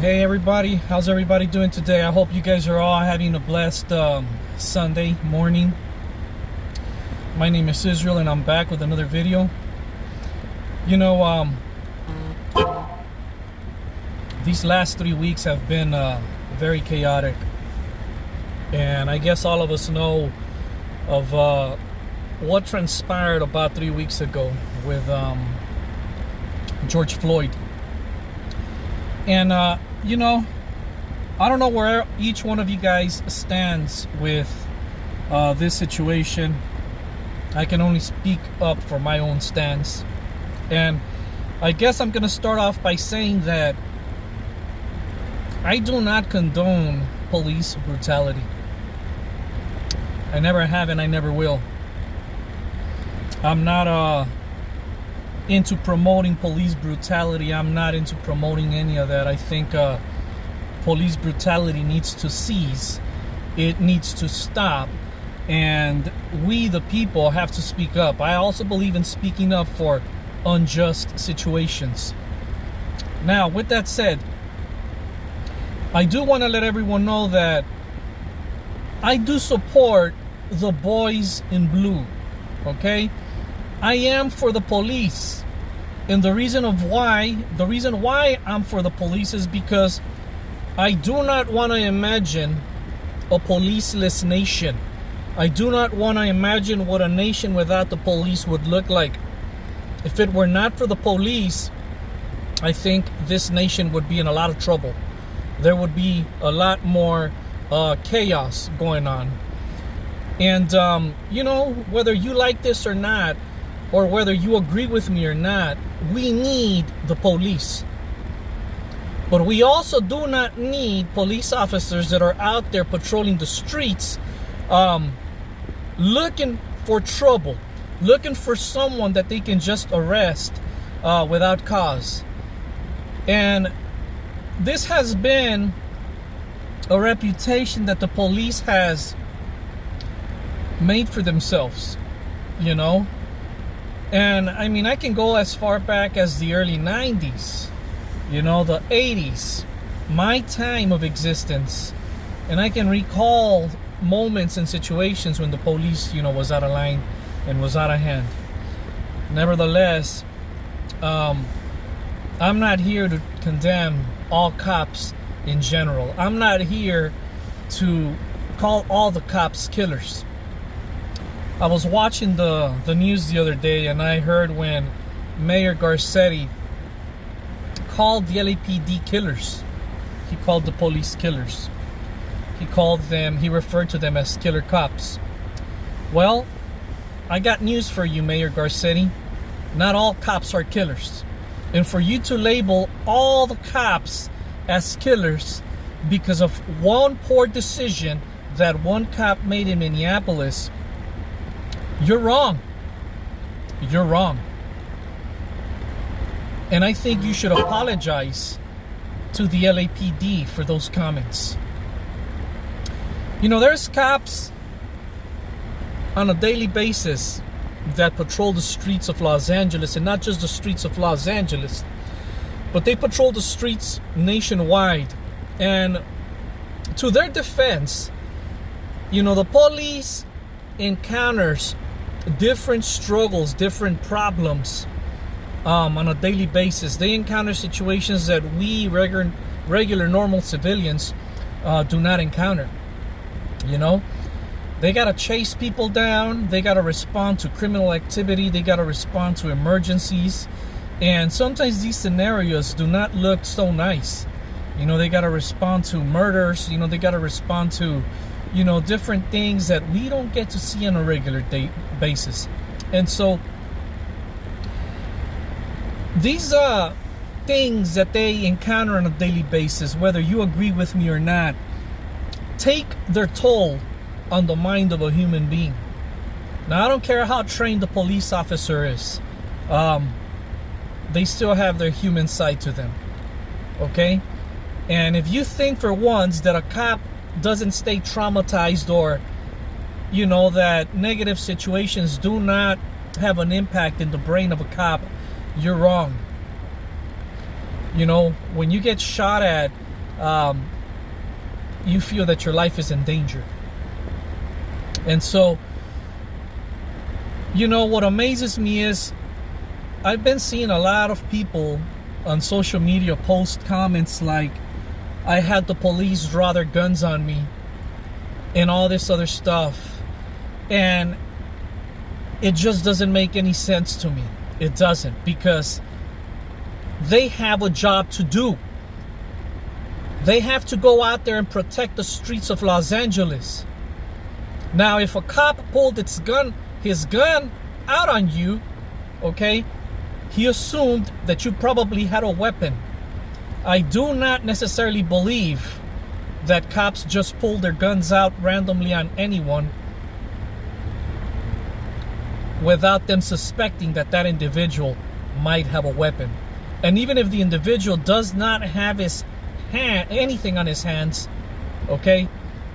Hey everybody, how's everybody doing today? I hope you guys are all having a blessed Sunday morning. My name is Israel and I'm back with another video. You know, these last 3 weeks have been very chaotic, and I guess all of us know of what transpired about 3 weeks ago with George Floyd. And you know, I don't know where each one of you guys stands with this situation. I can only speak up for my own stance. And I guess I'm going to start off by saying that I do not condone police brutality. I never have and I never will. I'm not into promoting police brutality. I'm not into promoting any of that. I think police brutality needs to cease. It needs to stop. And we, the people, have to speak up. I also believe in speaking up for unjust situations. Now, with that said, I do want to let everyone know that I do support the boys in blue. Okay? I am for the police, and the reason why I'm for the police is because I do not want to imagine a policeless nation. I do not want to imagine what a nation without the police would look like. If it were not for the police, I think this nation would be in a lot of trouble. There would be a lot more chaos going on. And you know, whether you like this or not, or whether you agree with me or not, we need the police. But we also do not need police officers that are out there patrolling the streets, looking for trouble, looking for someone that they can just arrest without cause. And this has been a reputation that the police has made for themselves, you know. And I mean, I can go as far back as the early 90s, you know, the 80s, my time of existence. And I can recall moments and situations when the police, you know, was out of line and was out of hand. Nevertheless, I'm not here to condemn all cops in general. I'm not here to call all the cops killers. I was watching the news the other day, and I heard when Mayor Garcetti called the LAPD killers. He called the police killers. He referred to them as killer cops. Well, I got news for you, Mayor Garcetti. Not all cops are killers. And for you to label all the cops as killers because of one poor decision that one cop made in Minneapolis, you're wrong. You're wrong. And I think you should apologize to the LAPD for those comments. You know, there's cops on a daily basis that patrol the streets of Los Angeles, and not just the streets of Los Angeles, but they patrol the streets nationwide. And to their defense, you know, the police encounters different struggles, different problems on a daily basis. They encounter situations that we regular normal civilians do not encounter. You know, they gotta chase people down, they gotta respond to criminal activity, they gotta respond to emergencies, and sometimes these scenarios do not look so nice. You know, they gotta respond to murders, you know, they gotta respond to, you know, different things that we don't get to see on a regular basis. And so these things that they encounter on a daily basis, whether you agree with me or not, take their toll on the mind of a human being. Now, I don't care how trained the police officer is, they still have their human side to them. Okay? And if you think for once that a cop doesn't stay traumatized, or you know, that negative situations do not have an impact in the brain of a cop, you're wrong. You know, when you get shot at, you feel that your life is in danger. And so, you know, what amazes me is I've been seeing a lot of people on social media post comments like, I had the police draw their guns on me and all this other stuff. And it just doesn't make any sense to me. It doesn't, because they have a job to do. They have to go out there and protect the streets of Los Angeles. Now, if a cop pulled his gun out on you, okay, he assumed that you probably had a weapon. I do not necessarily believe that cops just pull their guns out randomly on anyone without them suspecting that that individual might have a weapon. And even if the individual does not have anything on his hands, okay,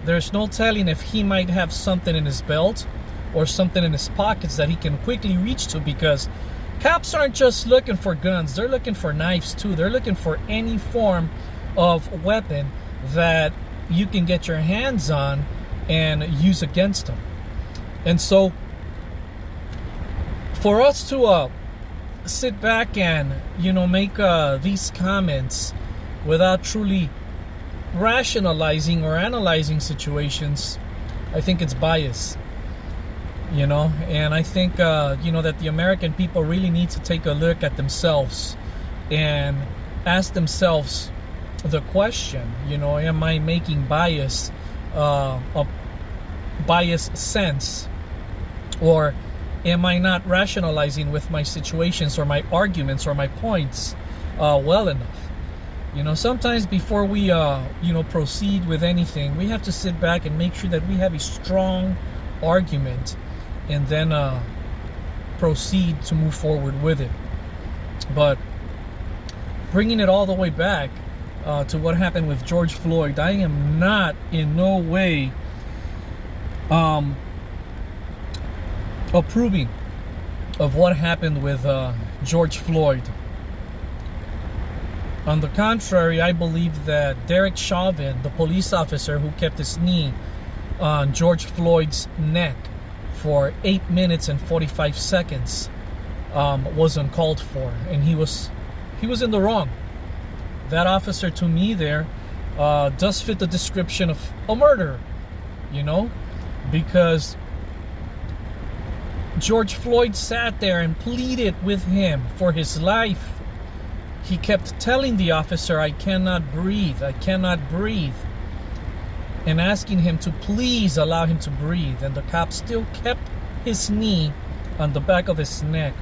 there's no telling if he might have something in his belt or something in his pockets that he can quickly reach to, because cops aren't just looking for guns, they're looking for knives too. They're looking for any form of weapon that you can get your hands on and use against them. And so for us to sit back and, you know, make these comments without truly rationalizing or analyzing situations, I think it's bias, you know. And I think you know, that the American people really need to take a look at themselves and ask themselves the question, you know, am I making bias a bias sense, or am I not rationalizing with my situations or my arguments or my points well enough? You know, sometimes before we, you know, proceed with anything, we have to sit back and make sure that we have a strong argument and then proceed to move forward with it. But bringing it all the way back to what happened with George Floyd, I am not in no way approving of what happened with George Floyd. On the contrary, I believe that Derek Chauvin, the police officer who kept his knee on George Floyd's neck for 8 minutes and 45 seconds, was uncalled for, and he was in the wrong. That officer, to me, there does fit the description of a murderer, you know, because George Floyd sat there and pleaded with him for his life. He kept telling the officer, I cannot breathe, I cannot breathe, and asking him to please allow him to breathe. And the cop still kept his knee on the back of his neck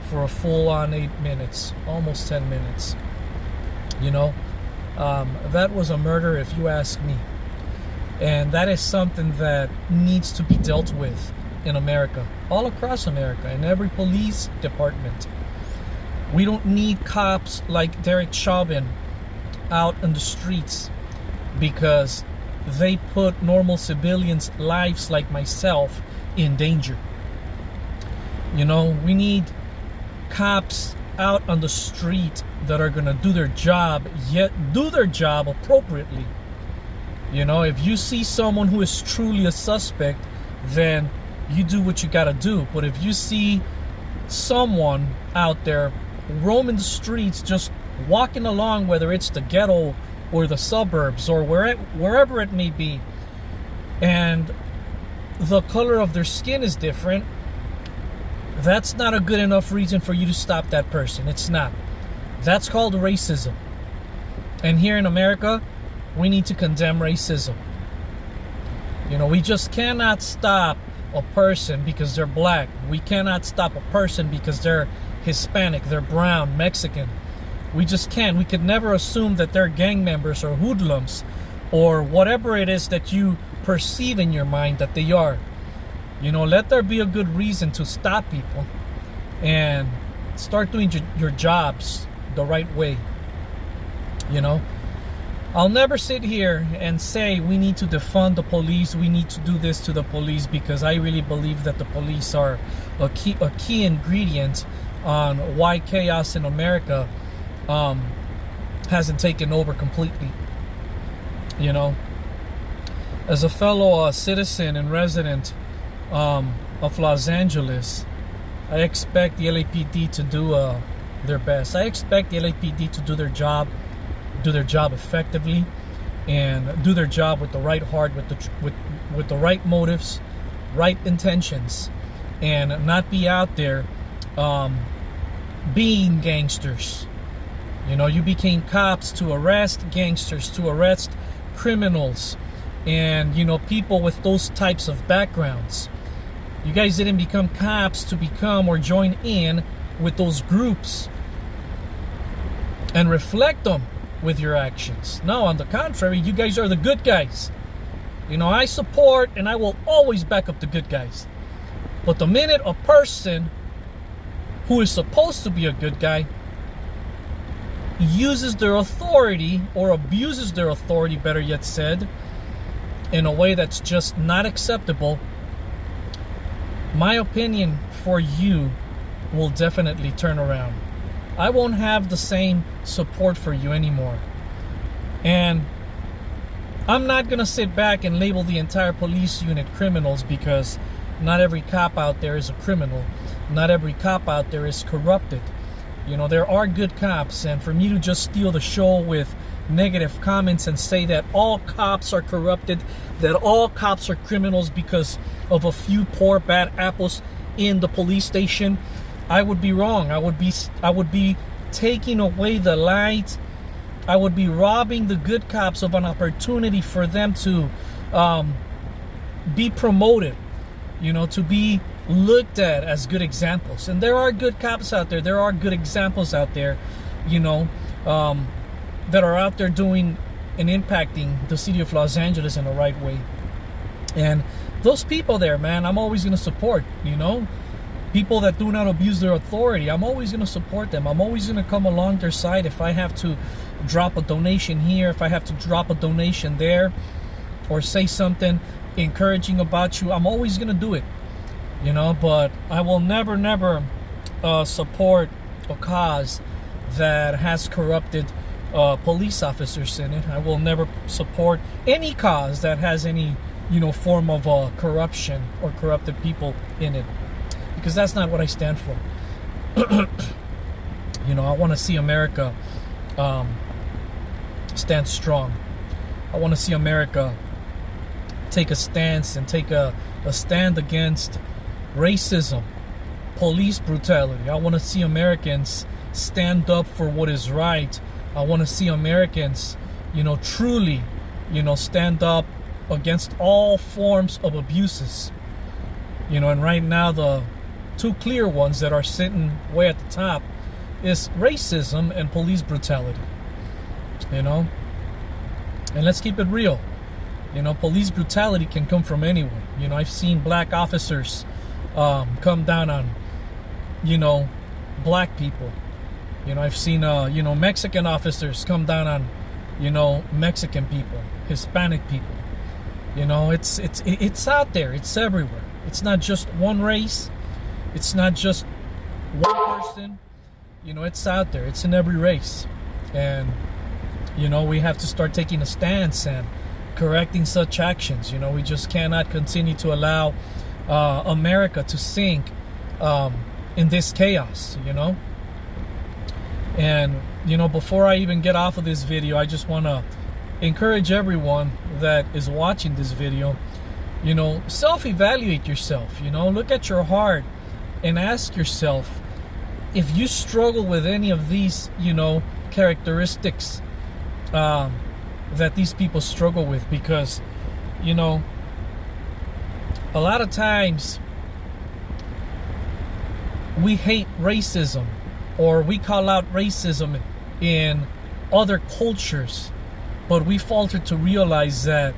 for a full-on 8 minutes, almost 10 minutes. You know, that was a murder, if you ask me. And that is something that needs to be dealt with in America, all across America, in every police department. We don't need cops like Derek Chauvin out in the streets, because they put normal civilians' lives like myself in danger. You know, we need cops out on the street that are going to do their job, yet do their job appropriately. You know, if you see someone who is truly a suspect, then you do what you got to do. But if you see someone out there roaming the streets, just walking along, whether it's the ghetto or the suburbs or wherever it may be, and the color of their skin is different, that's not a good enough reason for you to stop that person. It's not. That's called racism. And here in America, we need to condemn racism. You know, we just cannot stop a person because they're black. We cannot stop a person because they're Hispanic, they're brown, Mexican. We just can't. We could never assume that they're gang members or hoodlums or whatever it is that you perceive in your mind that they are. You know, let there be a good reason to stop people and start doing your jobs the right way. You know, I'll never sit here and say we need to defund the police, we need to do this to the police, because I really believe that the police are a key ingredient on why chaos in America hasn't taken over completely. You know, as a fellow citizen and resident of Los Angeles, I expect the LAPD to do their best. I expect the LAPD to do their job effectively, and do their job with the right heart, with the right motives, right intentions, and not be out there being gangsters. You know, you became cops to arrest gangsters, to arrest criminals, and, you know, people with those types of backgrounds. You guys didn't become cops to become or join in with those groups and reflect them with your actions. No, on the contrary, you guys are the good guys. You know, I support and I will always back up the good guys. But the minute a person who is supposed to be a good guy uses their authority, or abuses their authority, better yet said, in a way that's just not acceptable, my opinion for you will definitely turn around. I won't have the same support for you anymore. And I'm not going to sit back and label the entire police unit criminals, because not every cop out there is a criminal. Not every cop out there is corrupted. You know, there are good cops, and for me to just steal the show with negative comments and say that all cops are corrupted, that all cops are criminals because of a few poor bad apples in the police station, I would be wrong. I would be taking away the light. I would be robbing the good cops of an opportunity for them to be promoted, you know, to be looked at as good examples. And there are good cops out there. There are good examples out there, you know, that are out there doing and impacting the city of Los Angeles in the right way. And those people there, man, I'm always going to support, you know. People that do not abuse their authority, I'm always going to support them. I'm always going to come along their side. If I have to drop a donation here, if I have to drop a donation there, or say something encouraging about you, I'm always going to do it. You know, but I will never support a cause that has corrupted police officers in it. I will never support any cause that has any, you know, form of corruption or corrupted people in it, because that's not what I stand for. You know, I want to see America stand strong. I want to see America take a stance and take a stand against racism, police brutality. I want to see Americans stand up for what is right. I want to see Americans, you know, truly, you know, stand up against all forms of abuses. You know, and right now the two clear ones that are sitting way at the top is racism and police brutality. You know, and let's keep it real. You know, police brutality can come from anyone. You know, I've seen black officers come down on, you know, black people. You know, I've seen, you know, Mexican officers come down on, you know, Mexican people, Hispanic people. You know, it's out there. It's everywhere. It's not just one race. It's not just one person. You know, it's out there. It's in every race. And, you know, we have to start taking a stance and correcting such actions. You know, we just cannot continue to allow America to sink in this chaos, you know. And, you know, before I even get off of this video, I just want to encourage everyone that is watching this video, you know, self-evaluate yourself. You know, look at your heart and ask yourself if you struggle with any of these, you know, characteristics that these people struggle with. Because, you know, a lot of times we hate racism, or we call out racism in other cultures, but we falter to realize that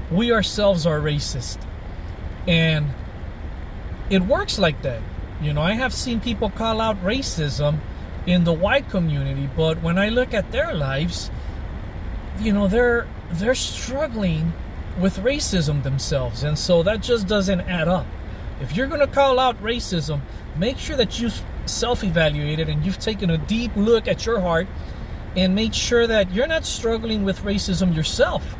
we ourselves are racist. And it works like that. You know, I have seen people call out racism in the white community, but when I look at their lives, you know, they're struggling with racism themselves. And so that just doesn't add up. If you're going to call out racism, make sure that you've self-evaluated and you've taken a deep look at your heart and made sure that you're not struggling with racism yourself.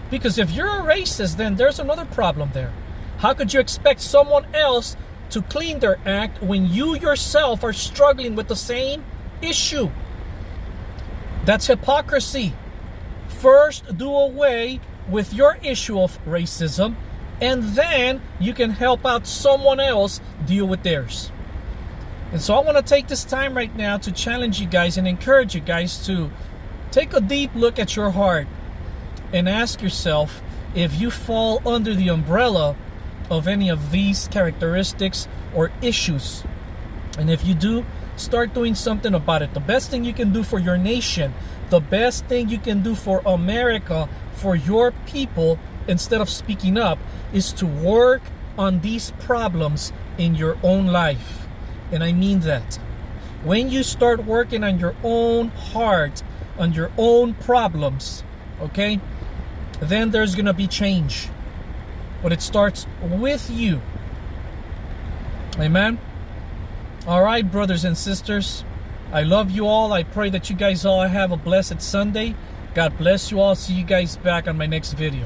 Because if you're a racist, then there's another problem there. How could you expect someone else to clean their act when you yourself are struggling with the same issue? That's hypocrisy. First, do away with your issue of racism, and then you can help out someone else deal with theirs. And so I want to take this time right now to challenge you guys and encourage you guys to take a deep look at your heart and ask yourself if you fall under the umbrella of any of these characteristics or issues. And if you do, start doing something about it. The best thing you can do for your nation, the best thing you can do for America, for your people, instead of speaking up, is to work on these problems in your own life. And I mean that. When you start working on your own heart, on your own problems, okay, then there's gonna be change. But it starts with you. Amen. All right, brothers and sisters, I love you all. I pray that you guys all have a blessed Sunday. God bless you all. See you guys back on my next video.